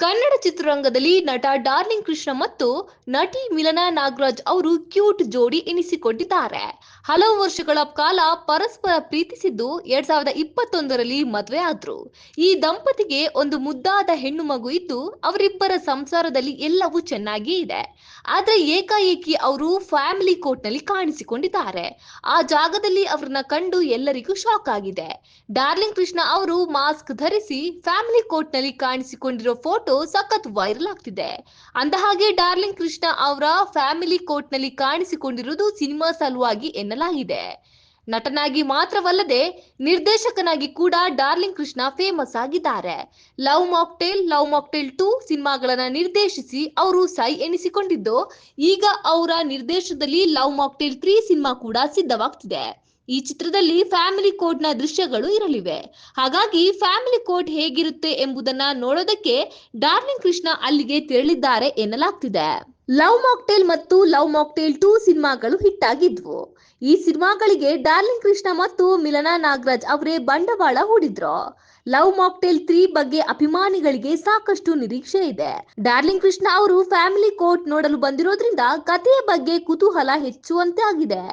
ಕನ್ನಡ ಚಿತ್ರರಂಗದಲ್ಲಿ ನಟ ಡಾರ್ಲಿಂಗ್ ಕೃಷ್ಣ ಮತ್ತು ನಟಿ ಮಿಲನಾ ನಾಗರಾಜ್ ಅವರು ಕ್ಯೂಟ್ ಜೋಡಿ ಎನಿಸಿಕೊಂಡಿದ್ದಾರೆ. ಹಲವು ವರ್ಷಗಳ ಕಾಲ ಪರಸ್ಪರ ಪ್ರೀತಿಸಿದ್ದು 2021ರಲ್ಲಿ ಮದುವೆ ಆದ್ರು. ಈ ದಂಪತಿಗೆ ಒಂದು ಮುದ್ದಾದ ಹೆಣ್ಣು ಮಗು ಇದ್ದು ಅವರಿಬ್ಬರ ಸಂಸಾರದಲ್ಲಿ ಎಲ್ಲವೂ ಚೆನ್ನಾಗಿಯೇ ಇದೆ. ಆದ್ರೆ ಏಕಾಏಕಿ ಅವರು ಫ್ಯಾಮಿಲಿ ಕೋರ್ಟ್ನಲ್ಲಿ ಕಾಣಿಸಿಕೊಂಡಿದ್ದಾರೆ. ಆ ಜಾಗದಲ್ಲಿ ಅವರನ್ನ ಕಂಡು ಎಲ್ಲರಿಗೂ ಶಾಕ್ ಆಗಿದೆ. ಡಾರ್ಲಿಂಗ್ ಕೃಷ್ಣ ಅವರು ಮಾಸ್ಕ್ ಧರಿಸಿ ಫ್ಯಾಮಿಲಿ ಕೋರ್ಟ್ನಲ್ಲಿ ಕಾಣಿಸಿಕೊಂಡಿರೋ ಫೋಟೋ ಸಖತ್ ವೈರಲ್ ಆಗ್ತಿದೆ. ಅಂದಹಾಗೆ ಡಾರ್ಲಿಂಗ್ ಕೃಷ್ಣ ಅವರ ಫ್ಯಾಮಿಲಿ ಕೋರ್ಟ್ನಲ್ಲಿ ಕಾಣಿಸಿಕೊಂಡಿರುವುದು ಸಿನಿಮಾ ಸಲುವಾಗಿ ಎನ್ನಲಾಗಿದೆ. ನಟನಾಗಿ ಮಾತ್ರವಲ್ಲದೆ ನಿರ್ದೇಶಕನಾಗಿ ಕೂಡ ಡಾರ್ಲಿಂಗ್ ಕೃಷ್ಣ ಫೇಮಸ್ ಆಗಿದ್ದಾರೆ. ಲವ್ ಮಾಕ್ಟೇಲ್ 2 ಸಿನಿಮಾಗಳನ್ನ ನಿರ್ದೇಶಿಸಿ ಅವರು ಸೈ ಎನಿಸಿಕೊಂಡಿದ್ದು, ಈಗ ಅವರ ನಿರ್ದೇಶನದಲ್ಲಿ ಲವ್ ಮಾಕ್ಟೇಲ್ 3 ಸಿನಿಮಾ ಕೂಡ ಸಿದ್ಧವಾಗ್ತಿದೆ. ಈ ಚಿತ್ರದಲ್ಲಿ ಫ್ಯಾಮಿಲಿ ಕೋರ್ಟ್ನ ದೃಶ್ಯಗಳು ಇರಲಿವೆ. ಹಾಗಾಗಿ ಫ್ಯಾಮಿಲಿ ಕೋರ್ಟ್ ಹೇಗಿರುತ್ತೆ ಎಂಬುದನ್ನ ನೋಡೋದಕ್ಕೆ ಡಾರ್ಲಿಂಗ್ ಕೃಷ್ಣ ಅಲ್ಲಿಗೆ ತೆರಳಿದ್ದಾರೆ ಎನ್ನಲಾಗ್ತಿದೆ. ಲವ್ ಮಾಕ್ಟೇಲ್ ಮತ್ತು ಲವ್ ಮಾಕ್ಟೇಲ್ 2 ಸಿನಿಮಾಗಳು ಹಿಟ್ ಆಗಿದ್ವು. ಈ ಸಿನಿಮಾಗಳಿಗೆ ಡಾರ್ಲಿಂಗ್ ಕೃಷ್ಣ ಮತ್ತು ಮಿಲನಾ ನಾಗರಾಜ್ ಅವರೇ ಬಂಡವಾಳ ಹೂಡಿದ್ರು. ಲವ್ ಮಾಕ್ಟೇಲ್ 3 ಬಗ್ಗೆ ಅಭಿಮಾನಿಗಳಿಗೆ ಸಾಕಷ್ಟು ನಿರೀಕ್ಷೆ ಇದೆ. ಡಾರ್ಲಿಂಗ್ ಕೃಷ್ಣ ಅವರು ಫ್ಯಾಮಿಲಿ ಕೋರ್ಟ್ ನೋಡಲು ಬಂದಿರೋದ್ರಿಂದ ಕಥೆಯ ಬಗ್ಗೆ ಕುತೂಹಲ ಹೆಚ್ಚುವಂತೆ ಆಗಿದೆ.